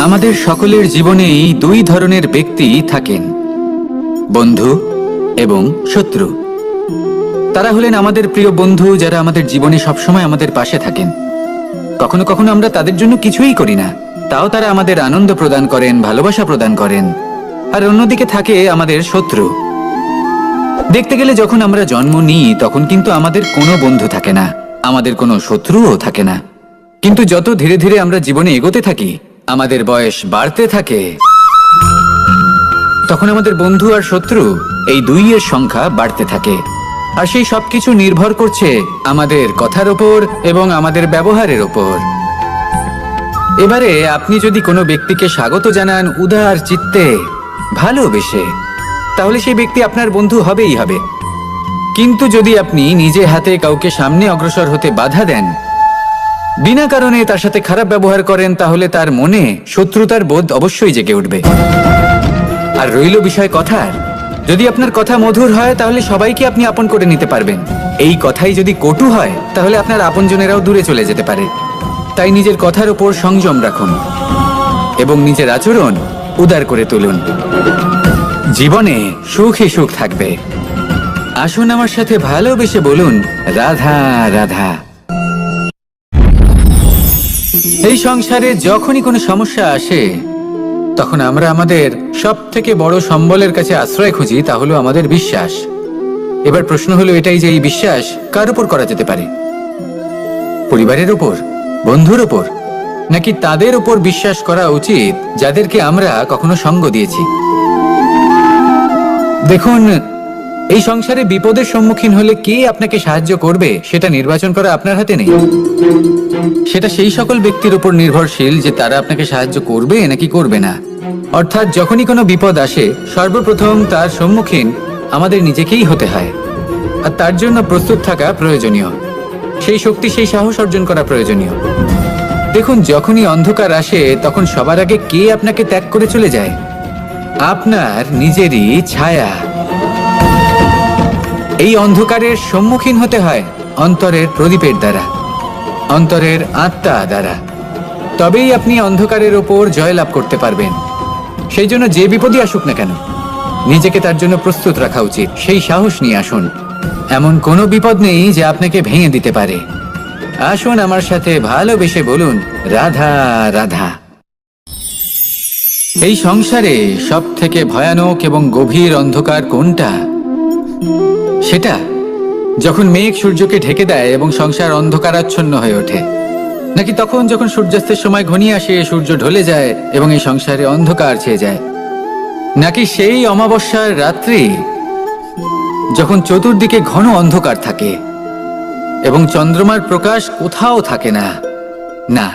আমাদের সকলের জীবনেই দুই ধরনের ব্যক্তি থাকেন, বন্ধু এবং শত্রু। তারা হলেন আমাদের প্রিয় বন্ধু, যারা আমাদের জীবনে সবসময় আমাদের পাশে থাকেন। কখনো কখনো আমরা তাদের জন্য কিছুই করি না, তাও তারা আমাদের আনন্দ প্রদান করেন, ভালোবাসা প্রদান করেন। আর অন্যদিকে থাকে আমাদের শত্রু। দেখতে গেলে যখন আমরা জন্ম নিই তখন কিন্তু আমাদের কোনো বন্ধু থাকে না, আমাদের কোনো শত্রুও থাকে না। কিন্তু যত ধীরে ধীরে আমরা জীবনে এগোতে থাকি, আমাদের বয়স বাড়তে থাকে, তখন আমাদের বন্ধু আর শত্রু এই দুইয়ের সংখ্যা বাড়তে থাকে। আর সেই সবকিছু নির্ভর করছে আমাদের কথার ওপর এবং আমাদের ব্যবহারের ওপর। এবারে আপনি যদি কোনো ব্যক্তিকে স্বাগত জানান উদার চিত্তে, ভালোবেসে, তাহলে সেই ব্যক্তি আপনার বন্ধু হবেই হবে। কিন্তু যদি আপনি নিজে হাতে কাউকে সামনে অগ্রসর হতে বাধা দেন, বিনা কারণে তার সাথে খারাপ ব্যবহার করেন, তাহলে তার মনে শত্রুতার বোধ অবশ্যই জেগে উঠবে। আর রইল বিষয় কথার, যদি আপনার কথা মধুর হয় তাহলে সবাইকে আপনি আপন করে নিতে পারবেন। এই কথাই যদি কটু হয় তাহলে আপনার আপনজনেরাও দূরে চলে যেতে পারে। তাই নিজের কথার উপর সংযম রাখুন এবং নিজের আচরণ উদার করে তুলুন। জীবনে সুখই সুখ থাকবে। আসুন আমার সাথে ভালোবেসে বলুন, রাধা রাধা। এই সংসারে যখনই কোনো সমস্যা আসে তখন আমরা আমাদের সব থেকে বড় সম্বলের কাছে আশ্রয় খুঁজি, তা হলো আমাদের বিশ্বাস। এবার প্রশ্ন হলো এটাই যে এই বিশ্বাস কার উপর করা যেতে পারে? পরিবারের উপর, বন্ধুর উপর, নাকি তাদের উপর বিশ্বাস করা উচিত যাদেরকে আমরা কখনো সঙ্গ দিয়েছি? দেখুন, এই সংসারে বিপদের সম্মুখীন হলে কে আপনাকে সাহায্য করবে সেটা নির্বাচন করা আপনার হাতে নেই। সেটা সেই সকল ব্যক্তির উপর নির্ভরশীল যে তারা আপনাকে সাহায্য করবে নাকি করবে না। অর্থাৎ যখনই কোনো বিপদ আসে সর্বপ্রথম তার সম্মুখীন আমাদের নিজেকেই হতে হয়। আর তার জন্য প্রস্তুত থাকা প্রয়োজনীয়, সেই শক্তি, সেই সাহস অর্জন করা প্রয়োজনীয়। দেখুন, যখনই অন্ধকার আসে তখন সবার আগে কে আপনাকে ত্যাগ করে চলে যায়? আপনার নিজেরই ছায়া। এই অন্ধকারের সম্মুখীন হতে হয় অন্তরের প্রদীপের দ্বারা, অন্তরের আত্মা দ্বারা। তবেই আপনি অন্ধকারের ওপর জয়লাভ করতে পারবেন। সেই জন্য যে বিপদই আসুক না কেন, নিজেকে তার জন্য প্রস্তুত রাখা উচিত। সেই সাহস নিয়ে আসুন। এমন কোনো বিপদ নেই যে আপনাকে ভেঙে দিতে পারে। আসুন আমার সাথে ভালোবেসে বলুন, রাধা রাধা। এই সংসারে সব থেকে ভয়ানক এবং গভীর অন্ধকার কোনটা? সেটা যখন মেঘ সূর্যকে ঢেকে দেয় এবং সংসার অন্ধকারাচ্ছন্ন হয়ে ওঠে, নাকি তখন যখন সূর্যাস্তের সময় ঘনিয়ে আসে, সূর্য ঢলে যায় এবং এই সংসারে অন্ধকার ছেয়ে যায়, নাকি সেই অমাবস্যার রাত্রি যখন চতুর্দিকে ঘন অন্ধকার থাকে এবং চন্দ্রমার প্রকাশ কোথাও থাকে না? না,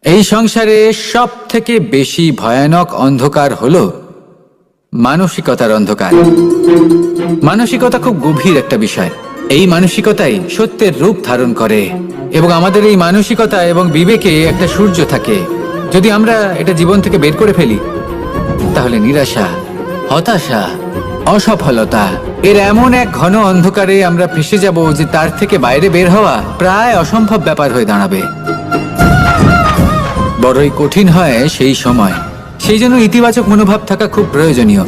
এই সংসারে সব থেকে বেশি ভয়ানক অন্ধকার হলো মানসিকতার অন্ধকার। মানসিকতা খুব গভীর একটা বিষয়। এই মানসিকতাই সত্যের রূপ ধারণ করে এবং আমাদের এই মানসিকতা এবং বিবেকে একটা সূর্য থাকে। যদি আমরা এটা জীবন থেকে বের করে ফেলি তাহলে নিরাশা, হতাশা, অসফলতা এর এমন এক ঘন অন্ধকারে আমরা ফেসে যাব যে তার থেকে বাইরে বের হওয়া প্রায় অসম্ভব ব্যাপার হয়ে দাঁড়াবে। বড়ই কঠিন হয় সেই সময়। সেই জন্য ইতিবাচক মনোভাব থাকা খুব প্রয়োজনীয়।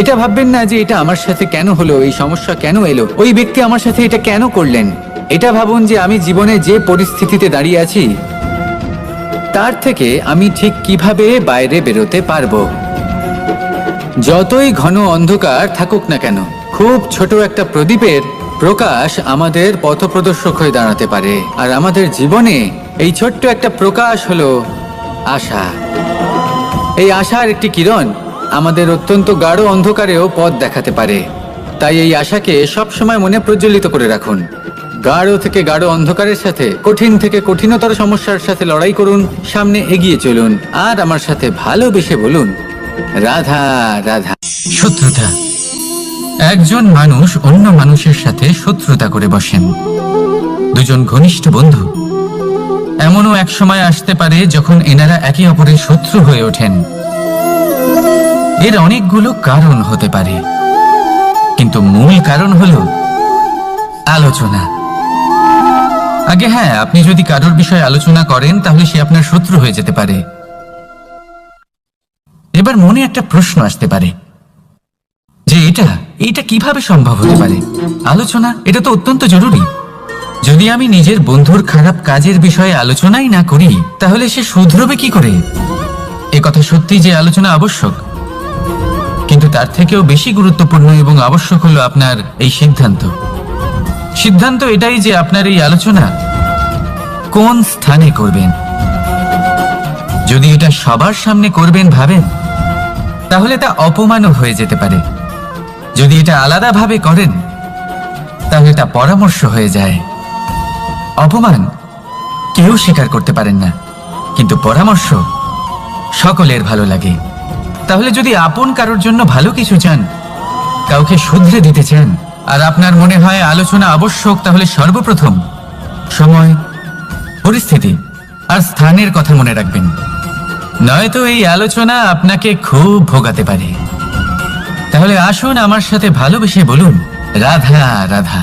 এটা ভাববেন না যে এটা আমার সাথে কেন হলো, এই সমস্যা কেন এলো, ওই ব্যক্তি আমার সাথে এটা কেন করলেন। এটা ভাবুন যে আমি জীবনে যে পরিস্থিতিতে দাঁড়িয়ে আছি তার থেকে আমি ঠিক কিভাবে বাইরে বেরোতে পারবো। যতই ঘন অন্ধকার থাকুক না কেন, খুব ছোট একটা প্রদীপের প্রকাশ আমাদের পথপ্রদর্শক হয়ে দাঁড়াতে পারে। আর আমাদের জীবনে এই ছোট্ট একটা প্রকাশ হলো আশা। এই আশার একটি কিরণ আমাদের অত্যন্ত গাঢ় অন্ধকারেও পথ দেখাতে পারে। তাই এই আশাকে সবসময় মনে প্রজ্বলিত করে রাখুন। গাঢ় থেকে গাঢ় অন্ধকারের সাথে, কঠিন থেকে কঠিনতর সমস্যার সাথে লড়াই করুন, সামনে এগিয়ে চলুন। আর আমার সাথে ভালোবেসে বলুন, রাধা রাধা। শত্রুতা। একজন মানুষ অন্য মানুষের সাথে শত্রুতা করে বসেন। দুজন ঘনিষ্ঠ বন্ধু, এমনও এক সময় আসতে পারে যখন এনারা একে অপরের শত্রু হয়ে ওঠেন। এর অনেকগুলো কারণ হতে পারে, কিন্তু মূল কারণ হলো আলোচনা। আগে হ্যাঁ, আপনি যদি কারোর বিষয়ে আলোচনা করেন তাহলে সে আপনার শত্রু হয়ে যেতে পারে। এবার মনে একটা প্রশ্ন আসতে পারে যে এটা কিভাবে সম্ভব হতে পারে। আলোচনা এটা তো অত্যন্ত জরুরি। যদি আমি নিজের বন্ধুর খারাপ কাজের বিষয়ে আলোচনাই না করি তাহলে সে শুধরবে কি করে? এ কথা সত্যি যে আলোচনা আবশ্যক, কিন্তু তার থেকেও বেশি গুরুত্বপূর্ণ এবং আবশ্যক হলো আপনার এই সিদ্ধান্ত এটাই যে আপনার এই আলোচনা কোন স্থানে করবেন। যদি এটা সবার সামনে করবেন ভাবেন তাহলে তা অপমানও হয়ে যেতে পারে। যদি এটা আলাদাভাবে করেন তাহলে তা পরামর্শ হয়ে যায়। অপমান কেউ স্বীকার করতে পারেন না, কিন্তু পরামর্শ সকলের ভালো লাগে। তাহলে যদি আপন কারোর জন্য ভালো কিছু চান, কাউকে শুধরে দিতে চান, আর আপনার মনে হয় আলোচনা আবশ্যক, তাহলে সর্বপ্রথম সময়, পরিস্থিতি আর স্থানের কথা মনে রাখবেন। নয়তো এই আলোচনা আপনাকে খুব ভোগাতে পারে। তাহলে আসুন আমার সাথে ভালোবেসে বলুন, রাধা রাধা।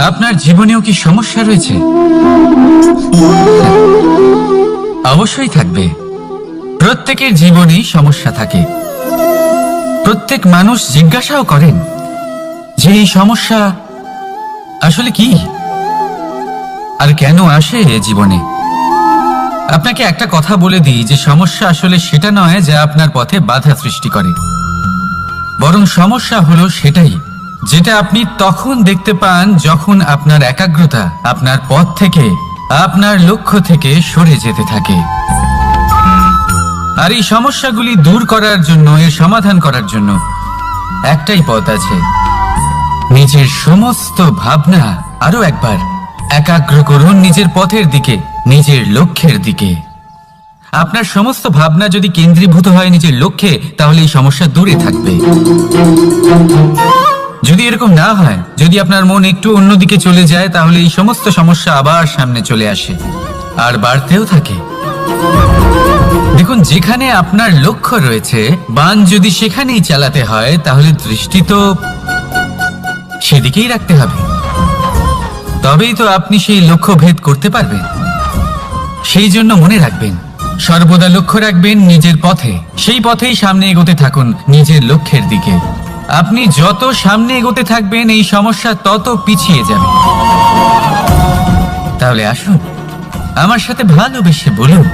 আপনার জীবনেও কি সমস্যা রয়েছে? অবশ্যই থাকবে। প্রত্যেকের জীবনেই সমস্যা থাকে। প্রত্যেক মানুষ জিজ্ঞাসাও করেন যে এই সমস্যা আসলে কি আর কেন আসে জীবনে। আপনাকে একটা কথা বলে দিই যে সমস্যা আসলে সেটা নয় যা আপনার পথে বাধা সৃষ্টি করে, বরং সমস্যা হলো সেটাই যেটা আপনি তখন দেখতে পান যখন আপনার একাগ্রতা আপনার পথ থেকে, আপনার লক্ষ্য থেকে সরে যেতে থাকে। আর এই সমস্যাগুলি দূর করার জন্য, এর সমাধান করার জন্য একটাই পথ আছে। নিজের সমস্ত ভাবনা আরো একবার একাগ্র করুন নিজের পথের দিকে, নিজের লক্ষ্যের দিকে। আপনার সমস্ত ভাবনা যদি কেন্দ্রীভূত হয় নিজের লক্ষ্যে, তাহলে এই সমস্যা দূরে থাকবে। যদি এরকম না হয়, যদি আপনার মন একটু অন্যদিকে চলে যায়, তাহলে এই সমস্ত সমস্যা আবার সামনে চলে আসে আর বাড়তেও থাকে। দেখুন, যেখানে আপনার লক্ষ্য রয়েছে, বান যদি সেখানেই চালাতে হয়, তাহলে দৃষ্টি তো সেদিকেই রাখতে হবে। তবেই তো আপনি সেই লক্ষ্য ভেদ করতে পারবেন। সেই জন্য মনে রাখবেন, সর্বদা লক্ষ্য রাখবেন নিজের পথে, সেই পথেই সামনে এগোতে থাকুন নিজের লক্ষ্যের দিকে। আপনি যত সামনে এগোতে থাকবেন এই সমস্যা তত পিছিয়ে যাবে। তাহলে আসুন আমার সাথে ভালোবেসে বলুন,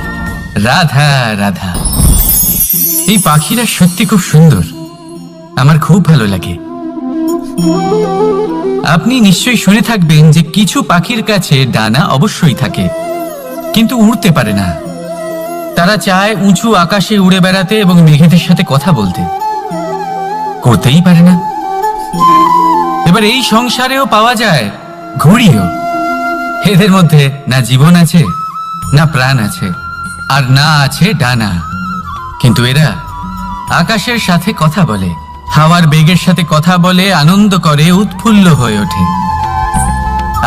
রাধা রাধা। এই পাখিরা সত্যি খুব সুন্দর, আমার খুব ভালো লাগে। আপনি নিশ্চয়ই শুনে থাকবেন যে কিছু পাখির কাছে ডানা অবশ্যই থাকে, কিন্তু উড়তে পারে না। তারা চায় উঁচু আকাশে উড়ে বেড়াতে এবং মেঘেদের সাথে কথা বলতে, করতেই পারে না। এবার এই সংসারেও পাওয়া যায় ঘুড়িও। এদের মধ্যে না জীবন আছে, না প্রাণ আছে, আর না আছে ডানা, কিন্তু এরা আকাশের সাথে কথা বলে, হাওয়ার বেগের সাথে কথা বলে, আনন্দ করে, উৎফুল্ল হয়ে ওঠে।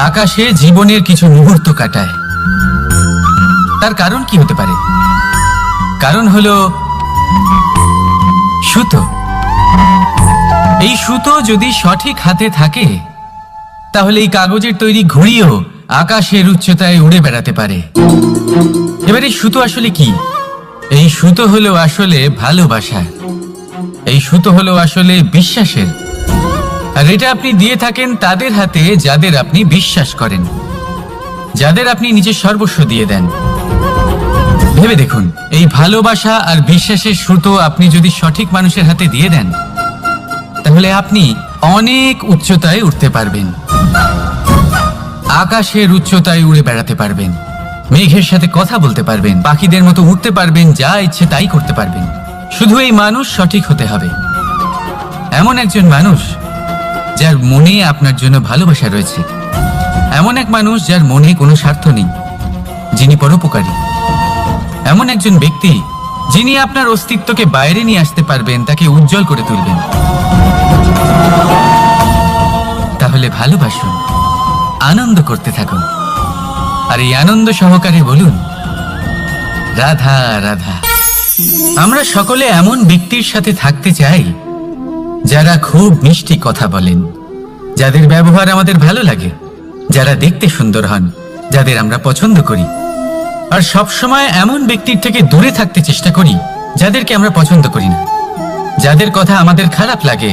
আকাশে জীবনের কিছু মুহূর্ত কাটায়। তার কারণ কি হতে পারে? কারণ হলো সুতো। এই সুতো যদি সঠিক হাতে থাকে, তাহলে এই কাগজের তৈরি ঘুড়িও আকাশের উচ্চতায় উড়ে বেড়াতে পারে। এবার এই সুতো আসলে কি? এই সুতো হলো আসলে ভালোবাসা। এই সুতো হলো আসলে বিশ্বাসের। আর এটা আপনি দিয়ে থাকেন তাদের হাতে যাদের আপনি বিশ্বাস করেন, যাদের আপনি নিজের সর্বস্ব দিয়ে দেন। ভেবে দেখুন, এই ভালোবাসা আর বিশ্বাসের সুতো আপনি যদি সঠিক মানুষের হাতে দিয়ে দেন, তাহলে আপনি অনেক উচ্চতায় উঠতে পারবেন, আকাশের উচ্চতায় উড়ে বেড়াতে পারবেন, মেঘের সাথে কথা বলতে পারবেন, পাখিদের মতো উঠতে পারবেন, যা ইচ্ছে তাই করতে পারবেন। শুধু এই মানুষ সঠিক হতে হবে, এমন একজন মানুষ যার মনে আপনার জন্য ভালোবাসা রয়েছে, এমন এক মানুষ যার মনে কোনো স্বার্থ নেই, যিনি পরোপকারী, এমন একজন ব্যক্তি যিনি আপনার অস্তিত্বকে বাইরে নিয়ে আসতে পারবেন, তাকে উজ্জ্বল করে তুলবেন। তাহলে ভালোবাসুন, আনন্দ করতে থাকুন, আর এই আনন্দ সহকারে বলুন, রাধা রাধা। আমরা সকলে এমন ব্যক্তির সাথে থাকতে চাই যারা খুব মিষ্টি কথা বলেন, যাদের ব্যবহার আমাদের ভালো লাগে, যারা দেখতে সুন্দর হন, যাদের আমরা পছন্দ করি। আর সবসময় এমন ব্যক্তির থেকে দূরে থাকতে চেষ্টা করি যাদেরকে আমরা পছন্দ করি না, যাদের কথা আমাদের খারাপ লাগে,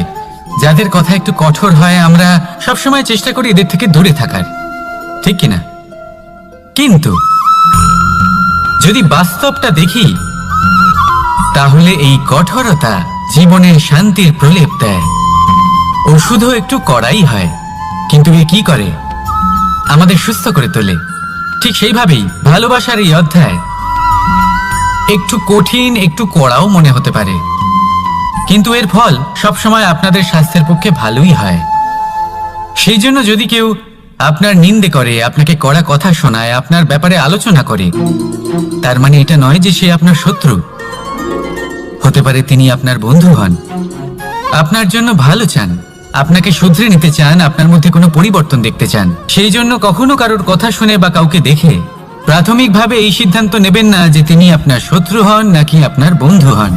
যাদের কথা একটু কঠোর হয়। আমরা সবসময় চেষ্টা করি এদের থেকে দূরে থাকার, ঠিক কিনা? কিন্তু যদি বাস্তবটা দেখি, তাহলে এই কঠোরতা জীবনের শান্তির প্রলেপ দেয়। ওষুধও একটু কড়াই হয়, কিন্তু এ কি করে? আমাদের সুস্থ করে তোলে। ঠিক সেইভাবেই ভালোবাসার এই অধ্যায় একটু কঠিন, একটু কড়াও মনে হতে পারে, কিন্তু এর ফল সবসময় আপনাদের স্বাস্থ্যের পক্ষে ভালোই হয়। সেই জন্য যদি কেউ আপনার নিন্দে করে, আপনাকে কড়া কথা শোনায়, আপনার ব্যাপারে আলোচনা করে, তার মানে এটা নয় যে সে আপনার শত্রু। হতে পারে তিনি আপনার বন্ধু হন, আপনার জন্য ভালো চান, আপনাকে শুধরে নিতে চান, আপনার মধ্যে কোনো পরিবর্তন দেখতে চান। সেই জন্য কখনো কারোর কথা শুনে বা কাউকে দেখে প্রাথমিকভাবে এই সিদ্ধান্ত নেবেন না যে তিনি আপনার শত্রু হন নাকি আপনার বন্ধু হন।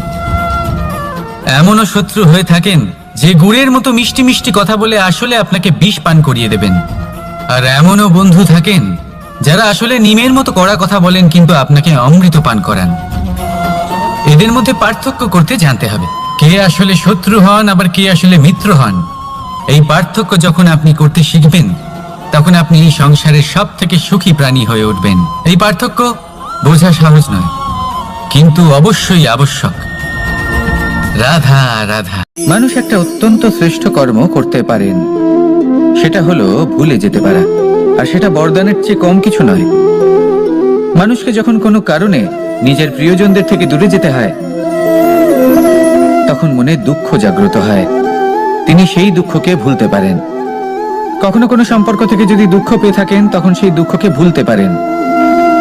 এমনও শত্রু হয়ে থাকেন যে গুড়ের মতো মিষ্টি মিষ্টি কথা বলে আসলে আপনাকে বিষ পান করিয়ে দেবেন। আর এমনও বন্ধু থাকেন যারা আসলে নিমের মতো কড়া কথা বলেন কিন্তু আপনাকে অমৃত পান করান। এদের মধ্যে পার্থক্য করতে জানতে হবে, কে আসলে শত্রু হন আবার কে আসলে মিত্র হন। এই পার্থক্য যখন আপনি করতে শিখবেন, তখন আপনি এই সংসারের সব থেকে সুখী প্রাণী হয়ে উঠবেন। এই পার্থক্য বোঝা সহজ নয়, কিন্তু অবশ্যই আবশ্যক। রাধা রাধা। মানুষ একটা অত্যন্ত শ্রেষ্ঠ কর্ম করতে পারেন, সেটা হলো ভুলে যেতে পারা। আর সেটা বরদানের চেয়ে কম কিছু নয়। মানুষকে যখন কোনো কারণে নিজের প্রিয়জনদের থেকে দূরে যেতে হয়, তখন মনে দুঃখ জাগ্রত হয়। তিনি সেই দুঃখকে ভুলতে পারেন। কখনো কোনো সম্পর্ক থেকে যদি দুঃখ পেয়ে থাকেন, তখন সেই দুঃখকে ভুলতে পারেন।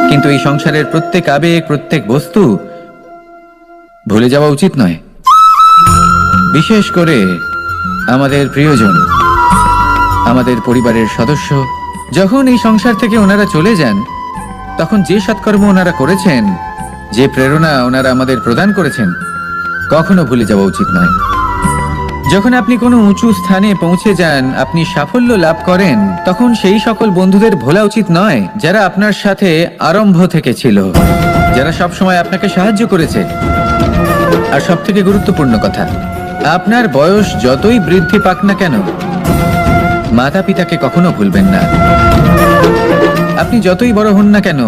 কিন্তু এই সংসারের প্রত্যেক আবেগ, প্রত্যেক বস্তু ভুলে যাওয়া উচিত নয়। বিশেষ করে আমাদের প্রিয়জন, আমাদের পরিবারের সদস্য। যখন এই সংসার থেকে ওনারা চলে যান, তখন যে সৎকর্ম ওনারা করেছেন, যে প্রেরণা ওনারা আমাদের প্রদান করেছেন, কখনো ভুলে যাওয়া উচিত নয়। যখন আপনি কোনো উঁচু স্থানে পৌঁছে যান, আপনি সাফল্য লাভ করেন, তখন সেই সকল বন্ধুদের ভোলা উচিত নয় যারা আপনার সাথে আরম্ভ থেকে ছিল, যারা সবসময় আপনাকে সাহায্য করেছে। আর সব থেকে গুরুত্বপূর্ণ কথা, আপনার বয়স যতই বৃদ্ধি পাক না কেন, মাতা পিতাকে কখনো ভুলবেন না। আপনি যতই বড় হন না কেন,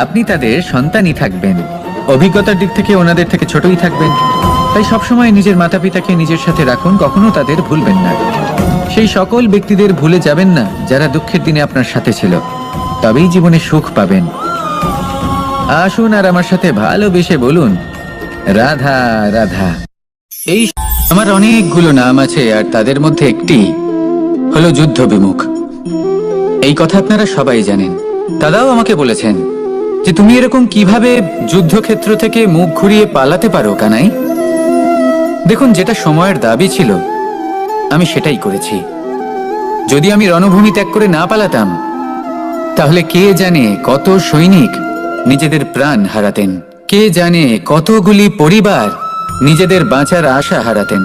আপনি তাদের সন্তানই থাকবেন। অভিজ্ঞতার দিক থেকে ওনাদের থেকে ছোটই থাকবেন। তাই সবসময় নিজের মাতা পিতাকে নিজের সাথে রাখুন, কখনো তাদের ভুলবেন না। সেই সকল ব্যক্তিদের ভুলে যাবেন না যারা দুঃখের দিনে আপনার সাথে ছিল, তবেই জীবনে সুখ পাবেন। আসুন আর আমার সাথে ভালোবেসে বলুন, রাধা রাধা। এই আমার অনেকগুলো নাম আছে, আর তাদের মধ্যে একটি হলো যুদ্ধ বিমুখ। এই কথা আপনারা সবাই জানেন। দাদাও আমাকে বলেছেন যে তুমি এরকম কিভাবে যুদ্ধক্ষেত্র থেকে মুখ ঘুরিয়ে পালাতে পারো কানাই। দেখুন, যেটা সময়ের দাবি ছিল আমি সেটাই করেছি। যদি আমি রণভূমি ত্যাগ করে না পালাতাম, তাহলে কে জানে কত সৈনিক নিজেদের প্রাণ হারাতেন, কে জানে কতগুলি পরিবার নিজেদের বাঁচার আশা হারাতেন,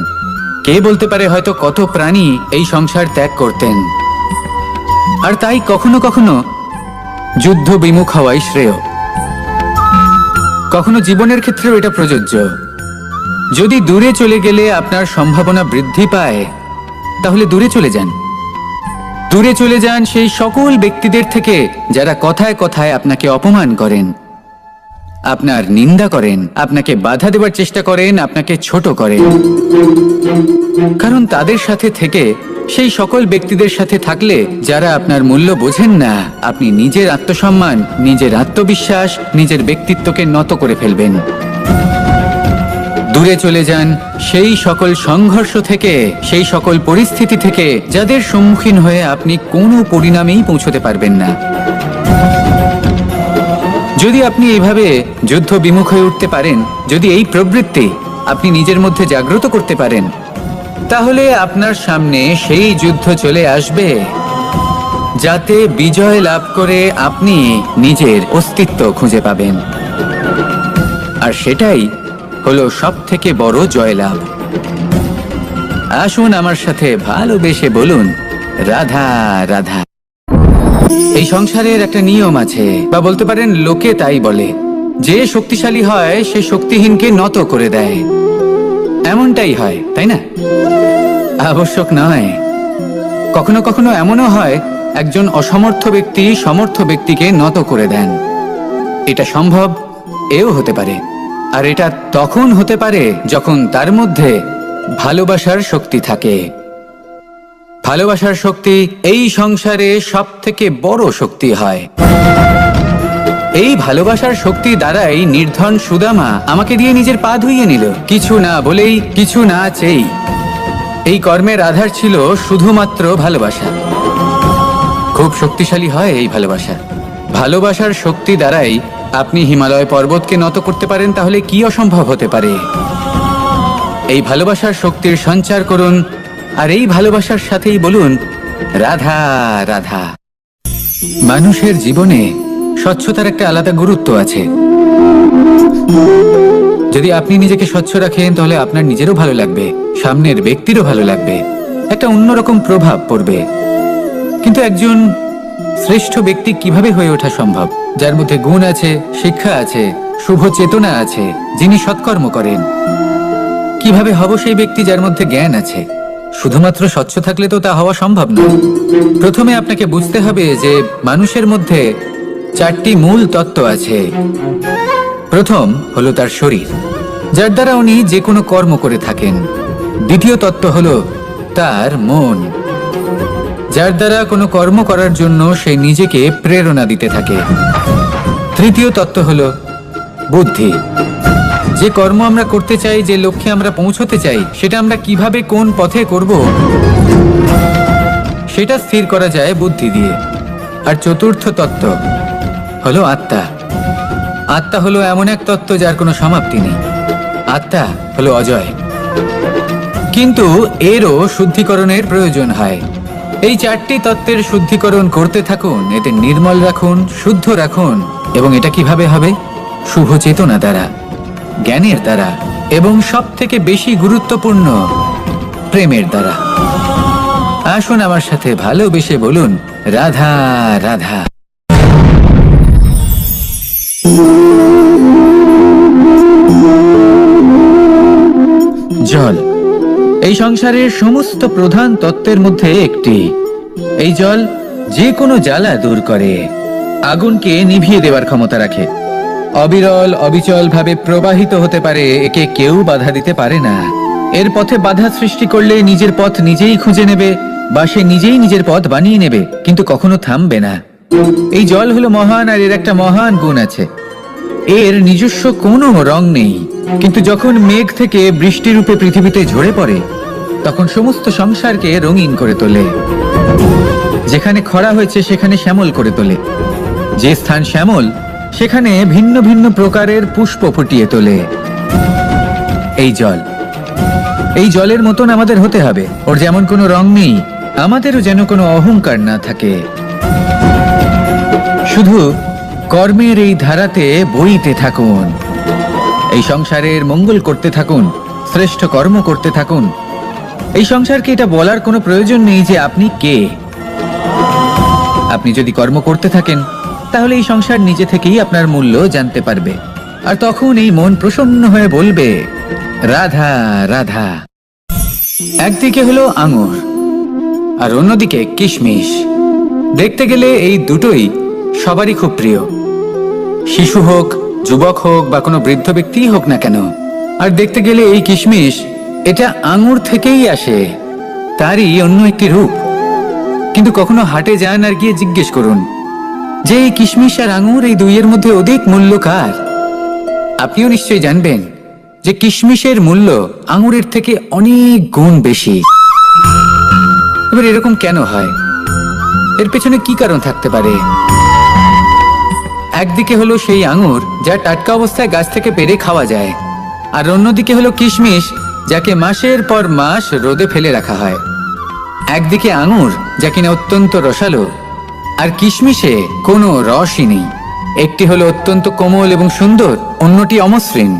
কে বলতে পারে হয়তো কত প্রাণী এই সংসার ত্যাগ করতেন। আর তাই কখনো কখনো যুদ্ধ বিমুখ হওয়াই শ্রেয়। কখনো জীবনের ক্ষেত্রেও এটা প্রযোজ্য। যদি দূরে চলে গেলে আপনার সম্ভাবনা বৃদ্ধি পায়, তাহলে দূরে চলে যান। দূরে চলে যান সেই সকল ব্যক্তিদের থেকে যারা কথায় কথায় আপনাকে অপমান করেন, আপনার নিন্দা করেন, আপনাকে বাধা দেওয়ার চেষ্টা করেন, আপনাকে ছোট করেন। কারণ তাদের সাথে থেকে, সেই সকল ব্যক্তিদের সাথে থাকলে যারা আপনার মূল্য বোঝেন না, আপনি নিজের আত্মসম্মান, নিজের আত্মবিশ্বাস, নিজের ব্যক্তিত্বকে নত করে ফেলবেন। দূরে চলে যান সেই সকল সংঘর্ষ থেকে, সেই সকল পরিস্থিতি থেকে যাদের সম্মুখীন হয়ে আপনি কোনো পরিণামেই পৌঁছতে পারবেন না। যদি আপনি এইভাবে যুদ্ধ বিমুখ হয়ে উঠতে পারেন, যদি এই প্রবৃত্তি আপনি নিজের মধ্যে জাগ্রত করতে পারেন, তাহলে আপনার সামনে সেই যুদ্ধ চলে আসবে যাতে বিজয় লাভ করে আপনি নিজের অস্তিত্ব খুঁজে পাবেন। আর সেটাই হলো সব থেকে বড় জয়লাভ। আসুন আমার সাথে ভালোবেসে বলুন, রাধা রাধা। এই সংসারের একটা নিয়ম আছে, বা বলতে পারেন লোকে তাই বলে, যে শক্তিশালী হয় সে শক্তিহীনকে নত করে দেয়। এমনটাই হয়, তাই না? আবশ্যক নয়, কখনো কখনো এমনও হয় একজন অসমর্থ ব্যক্তি সমর্থ ব্যক্তিকে নত করে দেন। এটা সম্ভব, এও হতে পারে। আর এটা তখন হতে পারে যখন তার মধ্যে ভালোবাসার শক্তি থাকে। ভালোবাসার শক্তি এই সংসারে সব থেকে বড় শক্তি হয়। এই ভালোবাসার শক্তি দ্বারাই নির্ধন সুদামা আমাকে দিয়ে নিজের পা ধুইয়ে নিল, কিছু না বলেই, কিছু না চেয়েই। এই কর্মের আধার ছিল শুধুমাত্র ভালোবাসা। খুব শক্তিশালী হয় এই ভালোবাসা। ভালোবাসার শক্তি দ্বারাই আপনি হিমালয় পর্বতকে নত করতে পারেন, তাহলে কি অসম্ভব হতে পারে? এই ভালোবাসার শক্তির সঞ্চার করুন, আর এই ভালোবাসার সাথেই বলুন রাধা রাধা। মানুষের জীবনে স্বচ্ছতার একটা আলাদা গুরুত্ব আছে। যদি আপনি নিজেকে স্বচ্ছ রাখেন তাহলে আপনার নিজেরও ভালো লাগবে, সামনের ব্যক্তিরও ভালো লাগবে, একটা অন্যরকম প্রভাব পড়বে। কিন্তু একজন শ্রেষ্ঠ ব্যক্তি কিভাবে হয়ে ওঠা সম্ভব? যার মধ্যে গুণ আছে, শিক্ষা আছে, শুভ চেতনা আছে, যিনি সৎকর্ম করেন। কিভাবে হব সেই ব্যক্তি যার মধ্যে জ্ঞান আছে? শুধুমাত্র স্বচ্ছ থাকলে তো তা হওয়া সম্ভব নয়। প্রথমে আপনাকে বুঝতে হবে যে মানুষের মধ্যে 4টি মূল তত্ত্ব আছে। প্রথম হলো তার শরীর, যার দ্বারা উনি যে কোনো কর্ম করে থাকেন। দ্বিতীয় তত্ত্ব হলো তার মন, যার দ্বারা কোনো কর্ম করার জন্য সে নিজেকে প্রেরণা দিতে থাকে। তৃতীয় তত্ত্ব হলো বুদ্ধি, যে কর্ম আমরা করতে চাই, যে লক্ষ্যে আমরা পৌঁছতে চাই, সেটা আমরা কিভাবে কোন পথে করব সেটা স্থির করা যায় বুদ্ধি দিয়ে। আর চতুর্থ তত্ত্ব হলো আত্মা। আত্মা হলো এমন এক তত্ত্ব যার কোনো সমাপ্তি নেই। আত্মা হলো অজয়, কিন্তু এরও শুদ্ধিকরণের প্রয়োজন হয়। এই 4টি তত্ত্বের শুদ্ধিকরণ করতে থাকুন, এতে নির্মল রাখুন, শুদ্ধ রাখুন। এবং এটা কিভাবে হবে? শুভ চেতনা দ্বারা, জ্ঞানের দ্বারা, এবং সব থেকে বেশি গুরুত্বপূর্ণ প্রেমের দ্বারা। আসুন আমার সাথে ভালোবেসে বলুন রাধা রাধা। জল এই সংসারের সমস্ত প্রধান তত্ত্বের মধ্যে একটি। এই জল যে কোনো জ্বালা দূর করে, আগুনকে নিভিয়ে দেওয়ার ক্ষমতা রাখে, অবিরল অবিচল ভাবে প্রবাহিত হতে পারে, একে কেউ বাধা দিতে পারে না। এর পথে বাধা সৃষ্টি করলে নিজের পথ নিজেই খুঁজে নেবে, বা সে নিজেই নিজের পথ বানিয়ে নেবে, কিন্তু কখনো থামবে না। এই জল হলো মহান, আর এর একটা মহান গুণ আছে, এর নিজস্ব কোনো রং নেই। কিন্তু যখন মেঘ থেকে বৃষ্টি রূপে পৃথিবীতে ঝরে পড়ে, তখন সমস্ত সংসারকে রঙিন করে তোলে। যেখানে খরা হয়েছে সেখানে শ্যামল করে তোলে, যে স্থান শ্যামল সেখানে ভিন্ন ভিন্ন প্রকারের পুষ্প ফুটিয়ে তোলে। এই জল, এই জলের মতন আমাদের হতে হবে। ওর যেমন কোনো রং নেই, আমাদেরও যেন কোনো অহংকার না থাকে। শুধু কর্মের এই ধারাতে বইতে থাকুন, এই সংসারের মঙ্গল করতে থাকুন, শ্রেষ্ঠ কর্ম করতে থাকুন। এই সংসারকে এটা বলার কোনো প্রয়োজন নেই যে আপনি কে। আপনি যদি কর্ম করতে থাকেন তাহলে এই সংসার নিজে থেকেই আপনার মূল্য জানতে পারবে, আর তখন এই মন প্রসন্ন হয়ে বলবে রাধা রাধা। একদিকে হলো আঙুর আর অন্যদিকে কিশমিশ। দেখতে গেলে এই দুটোই সবারই খুব প্রিয়, শিশু হোক, যুবক হোক, বা কোনো বৃদ্ধ ব্যক্তিই হোক না কেন। আর দেখতে গেলে এই কিশমিশ, এটা আঙুর থেকেই আসে, তারই অন্য একটি রূপ। কিন্তু কখনো হাটে যান আর গিয়ে জিজ্ঞেস করুন যে এই কিশমিশ আর আঙুর, এই দুইয়ের মধ্যে অধিক মূল্য কার? আপনিও নিশ্চয়ই জানবেন যে কিশমিশের মূল্য আঙুরের থেকে অনেক গুণ বেশি। এবার এরকম কেন হয়? এর পেছনে কি কারণ থাকতে পারে? একদিকে হলো সেই আঙুর যা টাটকা অবস্থায় গাছ থেকে পেড়ে খাওয়া যায়, আর অন্যদিকে হলো কিশমিশ যাকে মাসের পর মাস রোদে ফেলে রাখা হয়। একদিকে আঙুর যা কিনা অত্যন্ত রসালো, আর কিশমিশে কোনো রসই নেই। একটি হলো অত্যন্ত কোমল এবং সুন্দর, অন্যটি অমসৃণ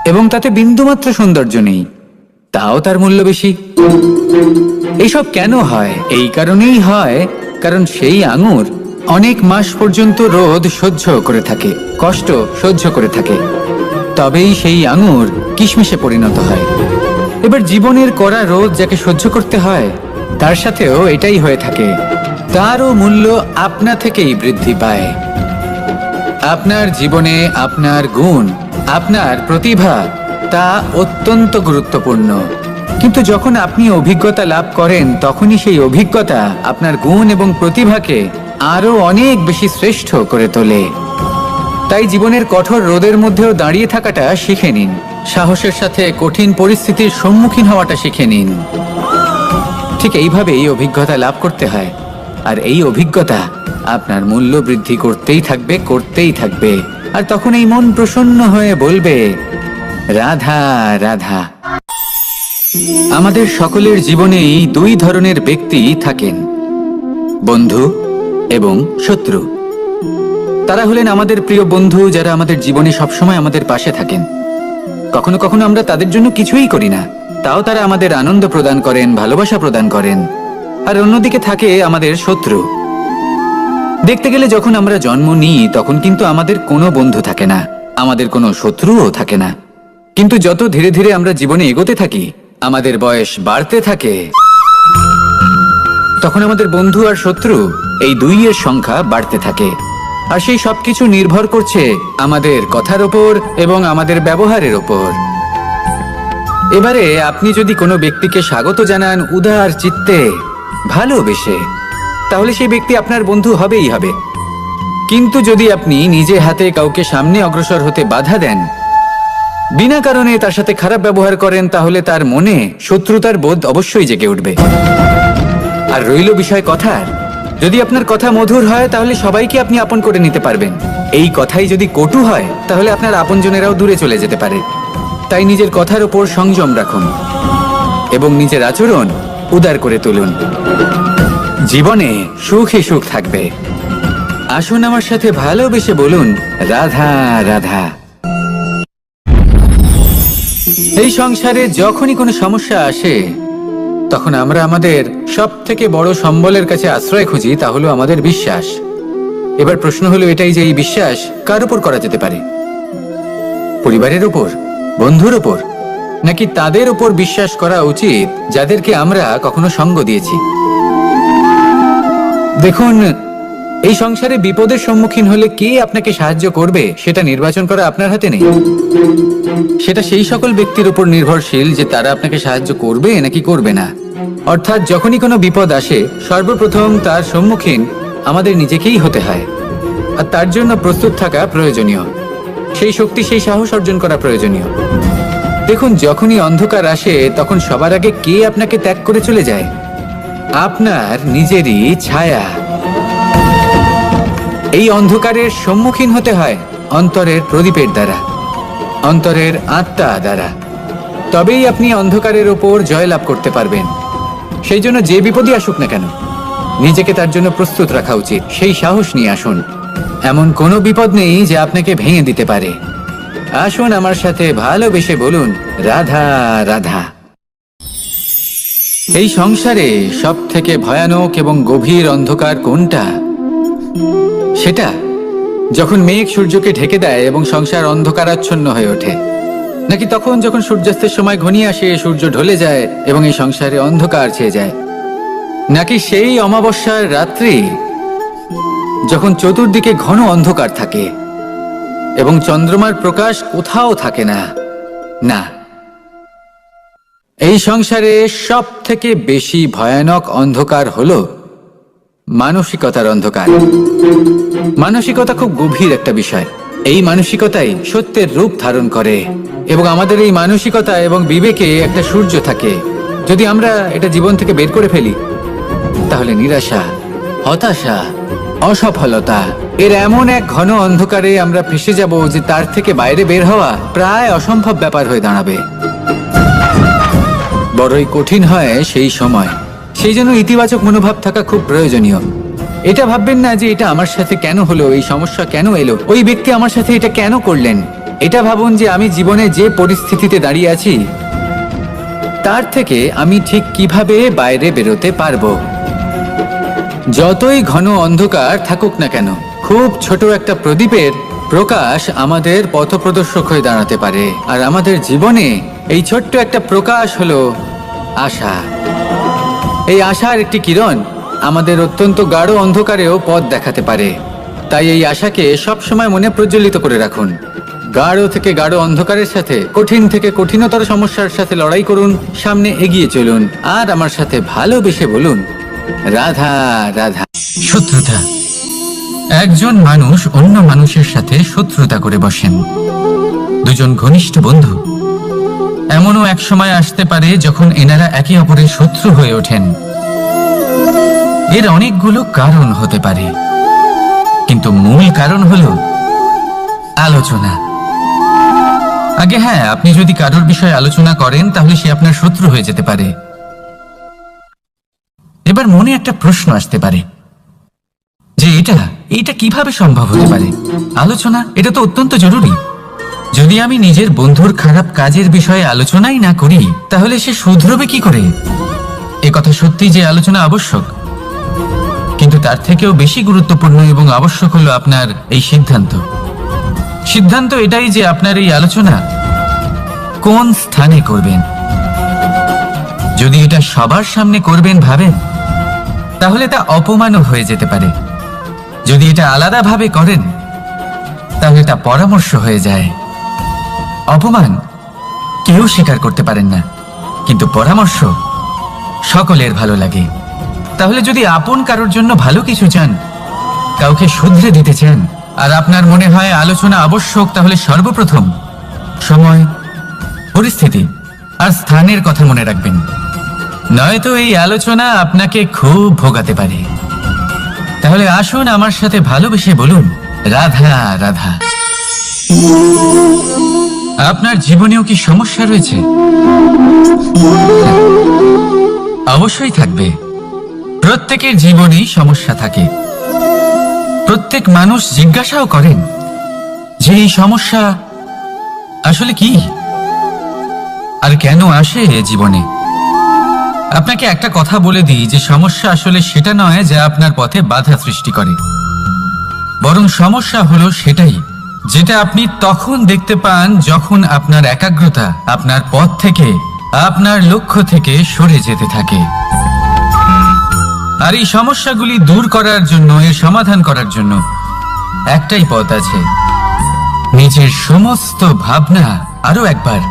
এবং তাতে বিন্দুমাত্র সৌন্দর্য নেই, তাও তার মূল্য বেশি। এইসব কেন হয়? এই কারণেই হয় কারণ সেই আঙুর অনেক মাস পর্যন্ত রোদ সহ্য করে থাকে, কষ্ট সহ্য করে থাকে, তবেই সেই আঙুর কিশমিশে পরিণত হয়। এবার জীবনের কড়া রোদ যাকে সহ্য করতে হয়, তার সাথেও এটাই হয়ে থাকে। তারও মূল্য আপনা থেকেই বৃদ্ধি পায়। আপনার জীবনে আপনার গুণ, আপনার প্রতিভা, তা অত্যন্ত গুরুত্বপূর্ণ। কিন্তু যখন আপনি অভিজ্ঞতা লাভ করেন, তখনই সেই অভিজ্ঞতা আপনার গুণ এবং প্রতিভাকে আরো অনেক বেশি শ্রেষ্ঠ করে তোলে। তাই জীবনের কঠোর রোদের মধ্যেও দাঁড়িয়ে থাকাটা শিখে নিন, সাহসের সাথে কঠিন পরিস্থিতির সম্মুখীন হওয়াটা শিখে নিন। ঠিক এইভাবেই অভিজ্ঞতা লাভ করতে হয়, আর এই অভিজ্ঞতা আপনার মূল্য বৃদ্ধি করতেই থাকবে, করতেই থাকবে। আর তখন এই মন প্রসন্ন হয়ে বলবে, রাধা রাধা। আমাদের সকলের জীবনেই দুই ধরনের ব্যক্তি থাকেন, বন্ধু এবং শত্রু। তারা হলেন আমাদের প্রিয় বন্ধু, যারা আমাদের জীবনে সবসময় আমাদের পাশে থাকেন। কখনো কখনো আমরা তাদের জন্য কিছুই করি না, তাও তারা আমাদের আনন্দ প্রদান করেন, ভালোবাসা প্রদান করেন। আর অন্যদিকে থাকে আমাদের শত্রু। দেখতে গেলে যখন আমরা জন্ম নিই, তখন কিন্তু আমাদের কোনো বন্ধু থাকে না, আমাদের কোনো শত্রুও থাকে না। কিন্তু যত ধীরে ধীরে আমরা জীবনে এগোতে থাকি, আমাদের বয়স বাড়তে থাকে, তখন আমাদের বন্ধু আর শত্রু এই দুইয়ের সংখ্যা বাড়তে থাকে। আর সেই সবকিছু নির্ভর করছে আমাদের কথার ওপর এবং আমাদের ব্যবহারের ওপর। এবারে আপনি যদি কোনো ব্যক্তিকে স্বাগত জানান উদার চিত্তে, ভালোবেসে, তাহলে সেই ব্যক্তি আপনার বন্ধু হবেই হবে। কিন্তু যদি আপনি নিজে হাতে কাউকে সামনে অগ্রসর হতে বাধা দেন, বিনা কারণে তার সাথে খারাপ ব্যবহার করেন, তাহলে তার মনে শত্রুতার বোধ অবশ্যই জেগে উঠবে। আর রইল বিষয় কথার, যদি আপনার কথা মধুর হয়, তাহলে সবাইকে আপনি আপন করে নিতে পারবেন। এই কথাই যদি কটু হয়, তাহলে আপনার আপনজনেরাও দূরে চলে যেতে পারে। তাই নিজের কথার উপর সংযম রাখুন এবং নিজের আচরণ উদার করে তুলুন। জীবনে সুখে সুখ থাকবে। আসুন আমার সাথে ভালোবেসে বলুন, রাধা রাধা। এই সংসারে যখনই কোনো সমস্যা আসে, তখন আমরা আমাদের সব থেকে বড় সম্বলের কাছে আশ্রয় খুঁজি, তা হলো আমাদের বিশ্বাস। এবার প্রশ্ন হলো এটাই যে এই বিশ্বাস কার উপর করা যেতে পারে? পরিবারের উপর, বন্ধুর উপর, নাকি তাদের উপর বিশ্বাস করা উচিত যাদেরকে আমরা কখনো সঙ্গ দিয়েছি? দেখুন, এই সংসারে বিপদের সম্মুখীন হলে কে আপনাকে সাহায্য করবে, সেটা নির্বাচন করা আপনার হাতে নেই। সেটা সেই সকল ব্যক্তির উপর নির্ভরশীল যে তারা আপনাকে সাহায্য করবে নাকি করবে না। অর্থাৎ যখনই কোনো বিপদ আসে, সর্বপ্রথম তার সম্মুখীন আমাদের নিজেকেই হতে হয়। আর তার জন্য প্রস্তুত থাকা প্রয়োজনীয়, সেই শক্তি, সেই সাহস অর্জন করা প্রয়োজনীয়। দেখুন, যখনই অন্ধকার আসে, তখন সবার আগে কে আপনাকে ত্যাগ করে চলে যায়? আপনার নিজেরই ছায়া। এই অন্ধকারের সম্মুখীন হতে হয় অন্তরের প্রদীপের দ্বারা, অন্তরের আত্মা দ্বারা। তবেই আপনি অন্ধকারের ওপর জয়লাভ করতে পারবেন। সেই জন্য যে বিপদই আসুক না কেন, নিজেকে তার জন্য প্রস্তুত রাখা উচিত। সেই সাহস নিয়ে আসুন। এমন কোনো বিপদ নেই যে আপনাকে ভেঙে দিতে পারে। আসুন আমার সাথে ভালোবেসে বলুন, রাধা রাধা। এই সংসারে সব থেকে ভয়ানক এবং গভীর অন্ধকার কোনটা? সেটা যখন মেঘ সূর্যকে ঢেকে দেয় এবং সংসার অন্ধকারাচ্ছন্ন হয়ে ওঠে, নাকি তখন যখন সূর্যাস্তের সময় ঘনিয়ে আসে, সূর্য ঢলে যায় এবং এই সংসারে অন্ধকার ছেয়ে যায়, নাকি সেই অমাবস্যার রাত্রি যখন চতুর্দিকে ঘন অন্ধকার থাকে এবং চন্দ্রমার প্রকাশ কোথাও থাকে না? না, এই সংসারে সব থেকে বেশি ভয়ানক অন্ধকার হলো মানসিকতার অন্ধকার। মানসিকতা খুব গভীর একটা বিষয়। এই মানসিকতাই সত্যের রূপ ধারণ করে এবং আমাদের এই মানসিকতা এবং বিবেকে একটা সূর্য থাকে। যদি আমরা এটা জীবন থেকে বের করে ফেলি, তাহলে নিরাশা, হতাশা, অসফলতা এর এমন এক ঘন অন্ধকারে আমরা ফেসে যাব যে তার থেকে বাইরে বের হওয়া প্রায় অসম্ভব ব্যাপার হয়ে দাঁড়াবে। বড়ই কঠিন হয় সেই সময়। সেই জন্য ইতিবাচক মনোভাব থাকা খুব প্রয়োজনীয়। এটা ভাববেন না যে এটা আমার সাথে কেন হলো, এই সমস্যা কেন এলো, ওই ব্যক্তি আমার সাথে এটা কেন করলেন। এটা ভাবুন যে আমি জীবনে যে পরিস্থিতিতে দাঁড়িয়ে আছি, তার থেকে আমি ঠিক কিভাবে বাইরে বেরোতে পারবো। যতই ঘন অন্ধকার থাকুক না কেন, খুব ছোট একটা প্রদীপের প্রকাশ আমাদের পথপ্রদর্শক হয়ে দাঁড়াতে পারে। আর আমাদের জীবনে এই ছোট্ট একটা প্রকাশ হলো আশা। এই আশার একটি কিরণ আমাদের অত্যন্ত গাঢ় অন্ধকারেও পথ দেখাতে পারে। তাই এই আশাকে সবসময় মনে প্রজ্বলিত করে রাখুন। গাঢ় থেকে গাঢ় অন্ধকারের সাথে, কঠিন থেকে কঠিনতর সমস্যার সাথে লড়াই করুন, সামনে এগিয়ে চলুন, আর আমার সাথে ভালোবেসে বলুন, রাধা রাধা। শত্রুতা। একজন মানুষ অন্য মানুষের সাথে শত্রুতা করে বসেন। দুজন ঘনিষ্ঠ বন্ধু, এমনও এক সময় আসতে পারে যখন এনারা একে অপরের শত্রু হয়ে ওঠেন। এর অনেকগুলো কারণ হতে পারে, কিন্তু মূল কারণ হলো আলোচনা। আগে হ্যাঁ, আপনি যদি কারোর বিষয়ে আলোচনা করেন তাহলে সে আপনার শত্রু হয়ে যেতে পারে। এবার মনে একটা প্রশ্ন আসতে পারে যে এটা কিভাবে সম্ভব হতে পারে? আলোচনা, এটা তো অত্যন্ত জরুরি। যদি আমি নিজের বন্ধুর খারাপ কাজের বিষয়ে আলোচনাই না করি তাহলে সে শুধরবে কি করে? এ কথা সত্যি যে আলোচনা আবশ্যক, কিন্তু তার থেকেও বেশি গুরুত্বপূর্ণ এবং আবশ্যক হলো আপনার এই সিদ্ধান্ত এটাই যে আপনার এই আলোচনা কোন স্থানে করবেন। যদি এটা সবার সামনে করবেন ভাবেন, তাহলে তা অপমানও হয়ে যেতে পারে। যদি এটা আলাদাভাবে করেন তাহলে তা পরামর্শ হয়ে যায়। অপমান কেউ স্বীকার করতে পারেন না, কিন্তু পরামর্শ সকলের ভালো লাগে। তাহলে যদি আপন কারোর জন্য ভালো কিছু চান, কাউকে শুধরে দিতে চান, আর আপনার মনে হয় আলোচনা আবশ্যক, তাহলে সর্বপ্রথম সময়, পরিস্থিতি আর স্থানের কথা মনে রাখবেন। নয়তো এই আলোচনা আপনাকে খুব ভোগাতে পারে। তাহলে আসুন আমার সাথে ভালোবেসে বলুন, রাধা রাধা। আপনার জীবনেও কি সমস্যা রয়েছে? অবশ্যই থাকবে। প্রত্যেকের জীবনেই সমস্যা থাকে। প্রত্যেক মানুষ জিজ্ঞাসাও করেন যে এই সমস্যা আসলে কি আর কেন আসে জীবনে। আপনাকে একটা কথা বলে দিই যে সমস্যা আসলে সেটা নয় যা আপনার পথে বাধা সৃষ্টি করে, বরং সমস্যা হলো সেটাই যেটা আপনি তখন দেখতে পান যখন আপনার একাগ্রতা আপনার পথ থেকে, আপনার লক্ষ্য থেকে সরে যেতে থাকে। আর এই সমস্যাগুলি দূর করার জন্য, এর সমাধান করার জন্য একটাই পথ আছে। নিজের সমস্ত ভাবনা আরো একবার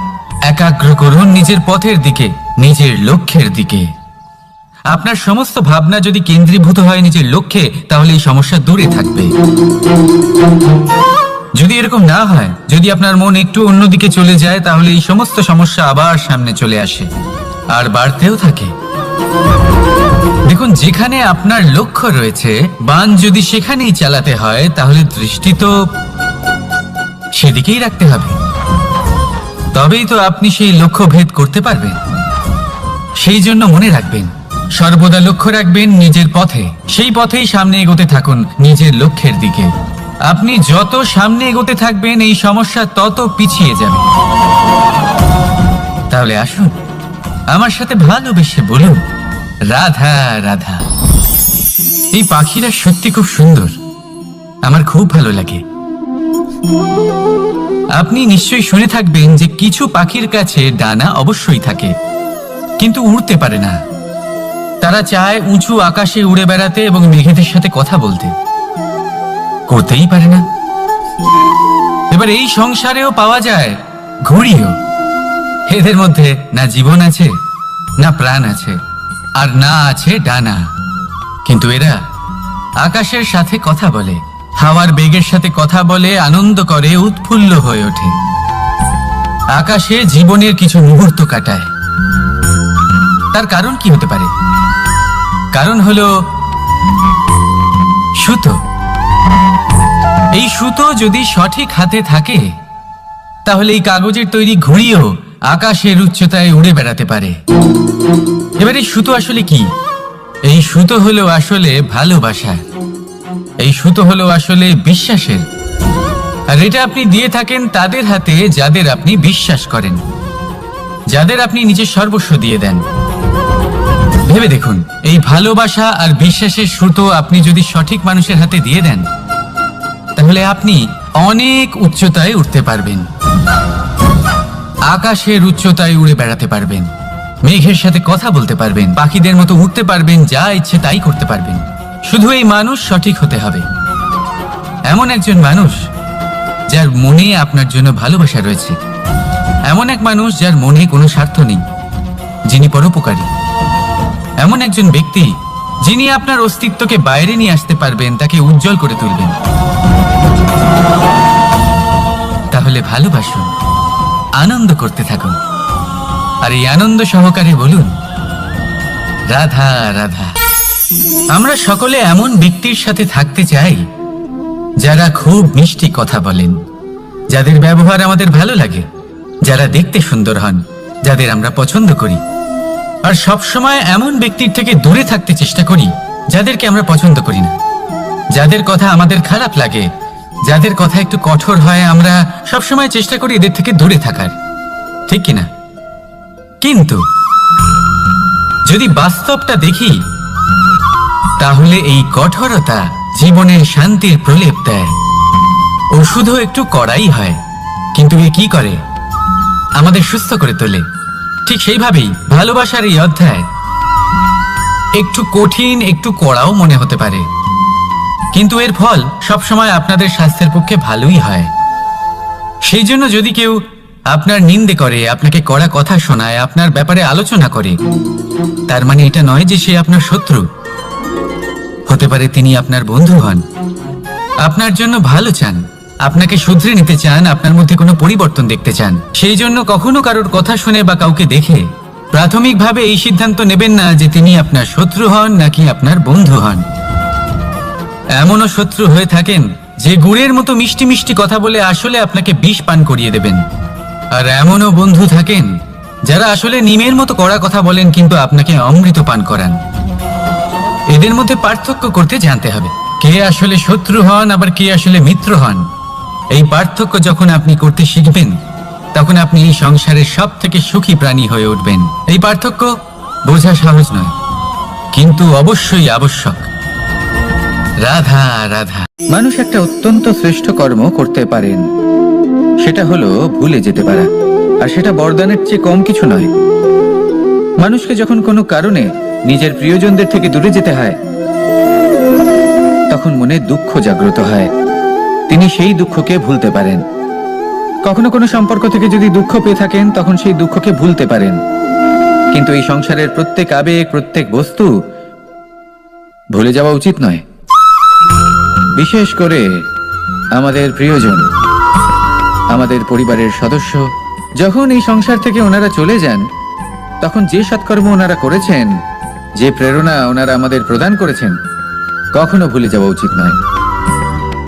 একাগ্র করুন নিজের পথের দিকে, নিজের লক্ষ্যের দিকে। আপনার সমস্ত ভাবনা যদি কেন্দ্রীভূত হয় নিজের লক্ষ্যে, তাহলে এই সমস্যা দূরে থাকবে। যদি এরকম না হয়, যদি আপনার মন একটু অন্যদিকে চলে যায়, তাহলে এই সমস্ত সমস্যা আবার সামনে চলে আসে আর বাড়তেও থাকে। দেখুন, যেখানে আপনার লক্ষ্য রয়েছে, বান যদি সেখানেই চালাতে হয়, তাহলে দৃষ্টি তো সেদিকেই রাখতে হবে। তবেই তো আপনি সেই লক্ষ্য ভেদ করতে পারবেন। সেই জন্য মনে রাখবেন, সর্বদা লক্ষ্য রাখবেন নিজের পথে, সেই পথেই সামনে এগোতে থাকুন নিজের লক্ষ্যের দিকে। আপনি যত সামনে এগোতে থাকবেন এই সমস্যা তত পিছিয়ে যাবে। তাহলে আসুন আমার সাথে ভালোবেসে বলুন, রাধা রাধা। এই পাখিরা সত্যি খুব সুন্দর, আমার খুব ভালো লাগে। আপনি নিশ্চয়ই শুনে থাকবেন যে কিছু পাখির কাছে ডানা অবশ্যই থাকে, কিন্তু উড়তে পারে না। তারা চায় উঁচু আকাশে উড়ে বেড়াতে এবং মেঘেদের সাথে কথা বলতে, করতেই পারে না। এবার এই সংসারেও পাওয়া যায় ঘুড়িও। এদের মধ্যে না জীবন আছে, না প্রাণ আছে, আর না আছে ডানা, কিন্তু এরা আকাশের সাথে কথা বলে, হাওয়ার বেগের সাথে কথা বলে, আনন্দ করে, উৎফুল্ল হয়ে ওঠে। আকাশে জীবনের কিছু মুহূর্ত কাটায়। তার কারণ কি হতে পারে? কারণ হলো সুতো। এই সুতো যদি সঠিক হাতে থাকে, তাহলে এই কাগজের তৈরি ঘুড়িও আকাশের উচ্চতায় উড়ে বেড়াতে পারে। এবার এই সুতো আসলে কি? এই সুতো হলো আসলে ভালোবাসা। এই সুতো হলো আসলে বিশ্বাসের। আর এটা আপনি দিয়ে থাকেন তাদের হাতে যাদের আপনি বিশ্বাস করেন, যাদের আপনি নিজের সর্বস্ব দিয়ে দেন। ভেবে দেখুন, এই ভালোবাসা আর বিশ্বাসের সুতো আপনি যদি সঠিক মানুষের হাতে দিয়ে দেন, তাহলে আপনি অনেক উচ্চতায় উঠতে পারবেন, আকাশের উচ্চতায় উড়ে বেড়াতে পারবেন, মেঘের সাথে কথা বলতে পারবেন, পাখিদের মতো উঠতে পারবেন, যা ইচ্ছে তাই করতে পারবেন। শুধু এই মানুষ সঠিক হতে হবে, এমন একজন মানুষ যার মনে আপনার জন্য ভালোবাসা রয়েছে, এমন এক মানুষ যার মনে কোনো স্বার্থ নেই, যিনি পরোপকারী, এমন একজন ব্যক্তি যিনি আপনার অস্তিত্বকে বাইরে নিয়ে আসতে পারবেন, তাকে উজ্জ্বল করে তুলবেন। তাহলে ভালোবাসুন, আনন্দ করতে থাকুন, আর এই আনন্দ সহকারে বলুন, রাধা রাধা। আমরা সকলে এমন ব্যক্তির সাথে থাকতে চাই যারা খুব মিষ্টি কথা বলেন, যাদের ব্যবহার আমাদের ভালো লাগে, যারা দেখতে সুন্দর হন, যাদের আমরা পছন্দ করি। আর সবসময় এমন ব্যক্তির থেকে দূরে থাকতে চেষ্টা করি যাদেরকে আমরা পছন্দ করি না, যাদের কথা আমাদের খারাপ লাগে, যাদের কথা একটু কঠোর হয়। আমরা সবসময় চেষ্টা করি এদের থেকে দূরে থাকার, ঠিক কিনা? কিন্তু যদি বাস্তবটা দেখি, তাহলে এই কঠোরতা জীবনে শান্তির প্রলেপ দেয়। ওষুধও একটু কড়াই হয়, কিন্তু এ কি করে? আমাদের সুস্থ করে তোলে। ঠিক সেইভাবেই ভালোবাসার এই অধ্যায় একটু কঠিন, একটু কড়াও মনে হতে পারে, কিন্তু এর ফল সবসময় আপনাদের স্বাস্থ্যের পক্ষে ভালোই হয়। সেই জন্য যদি কেউ আপনার নিন্দে করে, আপনাকে কড়া কথা শোনায়, আপনার ব্যাপারে আলোচনা করে, তার মানে এটা নয় যে সে আপনার শত্রু। হতে পারে তিনি আপনার বন্ধু হন, আপনার জন্য ভালো চান, আপনাকে শুধরে নিতে চান, আপনার মধ্যে কোনো পরিবর্তন দেখতে চান। সেই জন্য কখনো কারোর কথা শুনে বা কাউকে দেখে প্রাথমিকভাবে এই সিদ্ধান্ত নেবেন না যে তিনি আপনার শত্রু হন নাকি আপনার বন্ধু হন। এমনও শত্রু হয়ে থাকেন যে গুড়ের মতো মিষ্টি মিষ্টি কথা বলে আসলে আপনাকে বিষ পান করিয়ে দেবেন, আর এমনও বন্ধু থাকেন যারা আসলে নিমের মতো কড়া কথা বলেন কিন্তু আপনাকে অমৃত পান করান। এদের মধ্যে পার্থক্য করতে জানতে হবে, কে আসলে শত্রু হন আবার কে আসলে মিত্র হন। এই পার্থক্য যখন আপনি করতে শিখবেন, তখন আপনি এই সংসারের সব থেকে সুখী প্রাণী হয়ে উঠবেন। এই পার্থক্য বোঝা সহজ নয়, কিন্তু অবশ্যই আবশ্যক। রাধা রাধা। মানুষ একটা অত্যন্ত শ্রেষ্ঠ কর্ম করতে পারেন, সেটা হলো ভুলে যেতে পারা, আর সেটা বরদানের চেয়ে কম কিছু নয়। মানুষকে যখন কোনো কারণে নিজের প্রিয়জনদের থেকে দূরে যেতে হয়, তখন মনে দুঃখ জাগ্রত হয়, তিনি সেই দুঃখকে ভুলতে পারেন। কখনো কোনো সম্পর্ক থেকে যদি দুঃখ পেয়ে থাকেন, তখন সেই দুঃখকে ভুলতে পারেন। কিন্তু এই সংসারের প্রত্যেক আবেগ, প্রত্যেক বস্তু ভুলে যাওয়া উচিত নয়। বিশেষ করে আমাদের প্রিয়জন, আমাদের পরিবারের সদস্য, যখন এই সংসার থেকে ওনারা চলে যান, তখন যে সৎকর্ম ওনারা করেছেন, যে প্রেরণা ওনারা আমাদের প্রদান করেছেন, কখনো ভুলে যাওয়া উচিত নয়।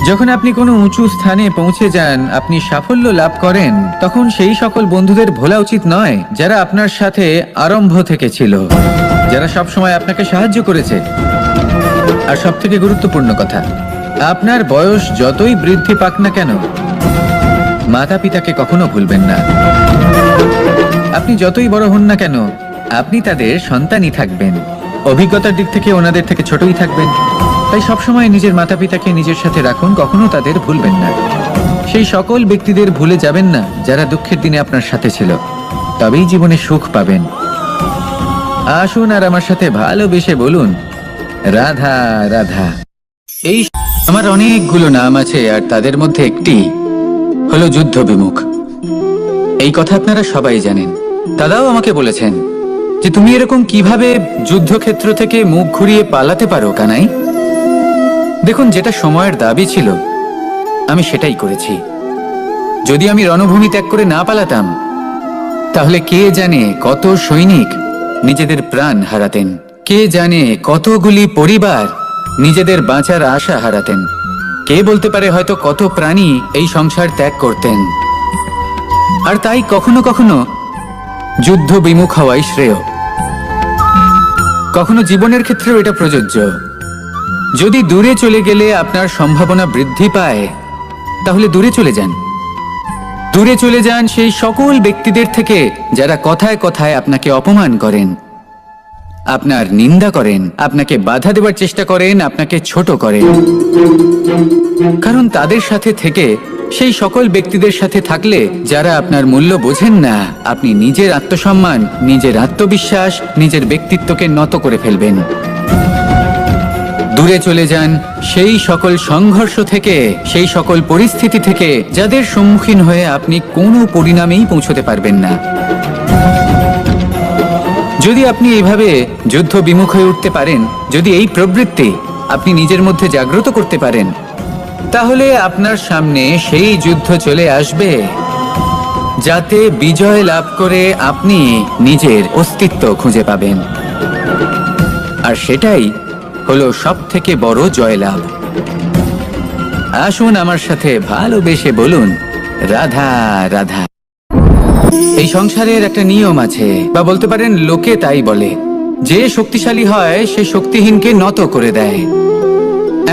যখন আপনি কোনো উঁচু স্থানে পৌঁছে যান, আপনি সাফল্য লাভ করেন, তখন সেই সকল বন্ধুদের ভোলা উচিত নয় যারা আপনার সাথে আরম্ভ থেকে ছিল, যারা সবসময় আপনাকে সাহায্য করেছে। আর সব থেকে গুরুত্বপূর্ণ কথা, আপনার বয়স যতই বৃদ্ধি পাক না কেন, মাতা পিতাকে কখনো ভুলবেন না। আপনি যতই বড় হন না কেন, আপনি তাদের সন্তানই থাকবেন। অভিজ্ঞতার দিক থেকে ওনাদের থেকে ছোটই থাকবেন। তাই সবসময় নিজের মাতা পিতাকে নিজের সাথে রাখুন, কখনো তাদের ভুলবেন না। সেই সকল ব্যক্তিদের ভুলে যাবেন না যারা দুঃখের দিনে আপনার সাথে ছিল, তবেই জীবনে সুখ পাবেন। আসুন আর আমার সাথে ভালোবেসে বলুন, রাধা রাধা। এই আমার অনেকগুলো নাম আছে, আর তাদের মধ্যে একটি হলো যুদ্ধ বিমুখ। এই কথা আপনারা সবাই জানেন। দাদাও আমাকে বলেছেন যে তুমি এরকম কিভাবে যুদ্ধক্ষেত্র থেকে মুখ ঘুরিয়ে পালাতে পারো কানাই। দেখুন, যেটা সময়ের দাবি ছিল আমি সেটাই করেছি। যদি আমি রণভূমি ত্যাগ করে না পালাতাম, তাহলে কে জানে কত সৈনিক নিজেদের প্রাণ হারাতেন, কে জানে কতগুলি পরিবার নিজেদের বাঁচার আশা হারাতেন, কে বলতে পারে হয়তো কত প্রাণী এই সংসার ত্যাগ করতেন। আর তাই কখনো কখনো যুদ্ধ বিমুখ হওয়াই শ্রেয়। কখনো জীবনের ক্ষেত্রেও এটা প্রযোজ্য। যদি দূরে চলে গেলে আপনার সম্ভাবনা বৃদ্ধি পায়, তাহলে দূরে চলে যান। দূরে চলে যান সেই সকল ব্যক্তিদের থেকে যারা কথায় কথায় আপনাকে অপমান করেন। আপনার নিন্দা করেন, আপনাকে বাধা দেওয়ার চেষ্টা করেন, আপনাকে ছোট করেন। কারণ তাদের সাথে থেকে, সেই সকল ব্যক্তিদের সাথে থাকলে যারা আপনার মূল্য বোঝেন না, আপনি নিজের আত্মসম্মান, নিজের আত্মবিশ্বাস, নিজের ব্যক্তিত্বকে নত করে ফেলবেন। দূরে চলে যান সেই সকল সংঘর্ষ থেকে, সেই সকল পরিস্থিতি থেকে যাদের সম্মুখীন হয়ে আপনি কোনো পরিণামেই পৌঁছতে পারবেন না। যদি আপনি এইভাবে যুদ্ধ বিমুখ হয়ে উঠতে পারেন, যদি এই প্রবৃত্তি আপনি নিজের মধ্যে জাগ্রত করতে পারেন, তাহলে আপনার সামনে সেই যুদ্ধ চলে আসবে যাতে বিজয় লাভ করে আপনি নিজের অস্তিত্ব খুঁজে পাবেন। আর সেটাই হলো সবথেকে বড় জয়লাভ। আসুন আমার সাথে ভালোবেসে বলুন, রাধা রাধা। এই সংসারের একটা নিয়ম আছে, বা বলতে পারেন লোকে তাই বলে, যে শক্তিশালী হয় সে শক্তিহীনকে নত করে দেয়।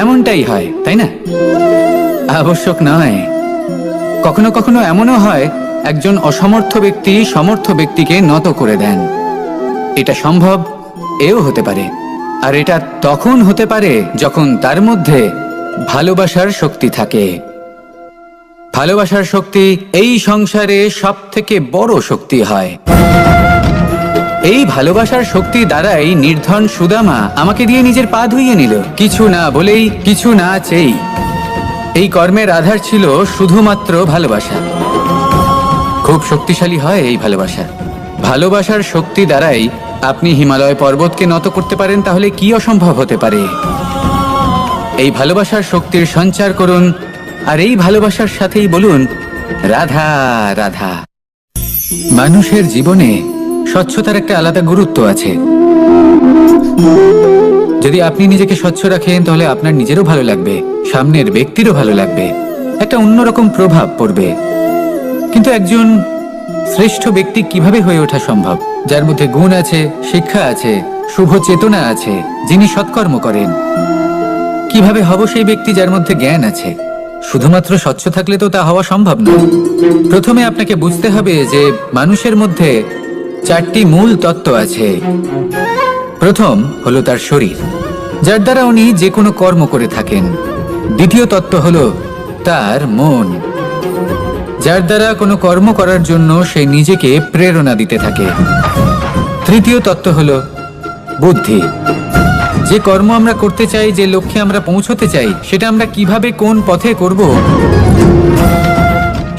এমনটাই হয়, তাই না? আবশ্যক নয়, কখনো কখনো এমনও হয় একজন অসমর্থ ব্যক্তি সমর্থ ব্যক্তিকে নত করে দেন। এটা সম্ভব, এও হতে পারে। আর এটা তখন হতে পারে যখন তার মধ্যে ভালোবাসার শক্তি থাকে। ভালোবাসার শক্তি এই সংসারে সব থেকে বড় শক্তি হয়। এই ভালোবাসার শক্তি দ্বারাই নির্ধন সুদামা আমাকে দিয়ে নিজের পা ধুইয়ে নিল, কিছু না বলেই, কিছু না চেয়েই। এই কর্মের আধার ছিল শুধুমাত্র ভালোবাসা। খুব শক্তিশালী হয় এই ভালোবাসা। ভালোবাসার শক্তি দ্বারাই আপনি হিমালয় পর্বতকে নত করতে পারেন, তাহলে কি অসম্ভব হতে পারে? এই ভালোবাসার শক্তির সঞ্চার করুন, আর এই ভালোবাসার সাথেই বলুন, রাধা রাধা। মানুষের জীবনে স্বচ্ছতার একটা আলাদা গুরুত্ব আছে। যদি আপনি নিজেকে স্বচ্ছ রাখেন, তাহলে আপনার নিজেরও ভালো লাগবে, সামনের ব্যক্তিরও ভালো লাগবে, একটা অন্যরকম প্রভাব পড়বে। কিন্তু একজন শ্রেষ্ঠ ব্যক্তি কিভাবে হয়ে ওঠা সম্ভব? যার মধ্যে গুণ আছে, শিক্ষা আছে, শুভ চেতনা আছে, যিনি সৎকর্ম করেন। কিভাবে হব সেই ব্যক্তি যার মধ্যে জ্ঞান আছে? শুধুমাত্র স্বচ্ছ থাকলে তো তা হওয়া সম্ভব নয়। প্রথমে আপনাকে বুঝতে হবে যে মানুষের মধ্যে 4টি মূল তত্ত্ব আছে। প্রথম হলো তার শরীর, যার দ্বারা উনি যে কোনো কর্ম করে থাকেন। দ্বিতীয় তত্ত্ব হলো তার মন, যার দ্বারা কোনো কর্ম করার জন্য সে নিজেকে প্রেরণা দিতে থাকে। তৃতীয় তত্ত্ব হলো বুদ্ধি, যে কর্ম আমরা করতে চাই, যে লক্ষ্যে আমরা পৌঁছতে চাই, সেটা আমরা কিভাবে কোন পথে করব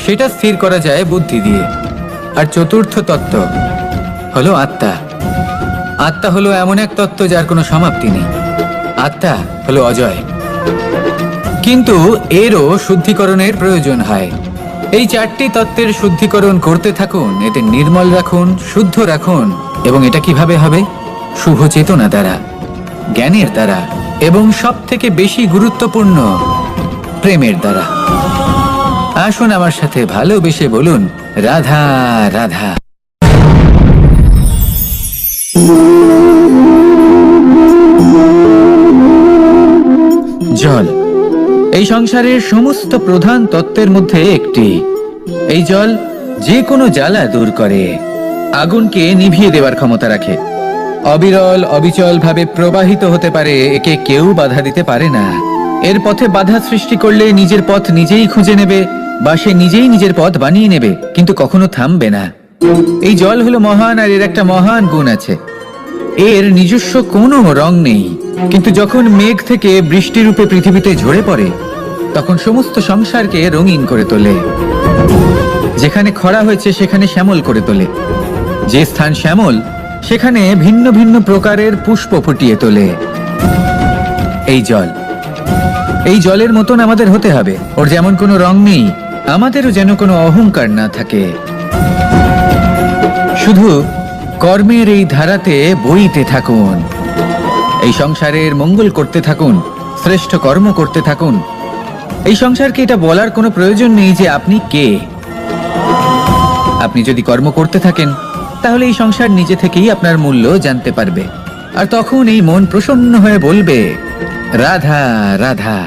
সেটা স্থির করা যায় বুদ্ধি দিয়ে। আর চতুর্থ তত্ত্ব হলো আত্মা। আত্মা হলো এমন এক তত্ত্ব যার কোনো সমাপ্তি নেই। আত্মা হলো অজয়, কিন্তু এরও শুদ্ধিকরণের প্রয়োজন হয়। এই 4টি তত্ত্বের শুদ্ধিকরণ করতে থাকুন, এতে নির্মল রাখুন, শুদ্ধ রাখুন। এবং এটা কিভাবে হবে? শুভ চেতনা দ্বারা, জ্ঞানের দ্বারা, এবং সব থেকে বেশি গুরুত্বপূর্ণ প্রেমের দ্বারা। আসুন আমার সাথে ভালোবেসে বলুন, রাধা রাধা। জল এই সংসারের সমস্ত প্রধান তত্ত্বের মধ্যে একটি। এই জল যে কোনো জ্বালা দূর করে, আগুনকে নিভিয়ে দেওয়ার ক্ষমতা রাখে, অবিরল অবিচল ভাবে প্রবাহিত হতে পারে, একে কেউ বাধা দিতে পারে না। এর পথে বাধা সৃষ্টি করলে নিজের পথ নিজেই খুঁজে নেবে, বা সে নিজেই নিজের পথ বানিয়ে নেবে, কিন্তু কখনো থামবে না। এই জল হলো মহান, আর এর একটা মহান গুণ আছে, এর নিজস্ব কোনো রং নেই। কিন্তু যখন মেঘ থেকে বৃষ্টি রূপে পৃথিবীতে ঝরে পড়ে, তখন সমস্ত সংসারকে রঙিন করে তোলে। যেখানে খরা হয়েছে সেখানে শ্যামল করে তোলে, যে স্থান শ্যামল সেখানে ভিন্ন ভিন্ন প্রকারের পুষ্প ফুটিয়ে তোলে। এই জল, এই জলের মতন আমাদের হতে হবে। ওর যেমন কোনো রং নেই, আমাদেরও যেন কোনো অহংকার না থাকে। শুধু কর্মের এই ধারাতে বইতে থাকুন, এই সংসারের মঙ্গল করতে থাকুন, শ্রেষ্ঠ কর্ম করতে থাকুন। এই সংসারকে এটা বলার কোনো প্রয়োজন নেই যে আপনি কে। আপনি যদি কর্ম করতে থাকেন, তাহলে এই সংসার নিজে থেকেই আপনার মূল্য জানতে পারবে, আর তখন এই মন প্রসন্ন হয়ে বলবে, রাধা রাধা।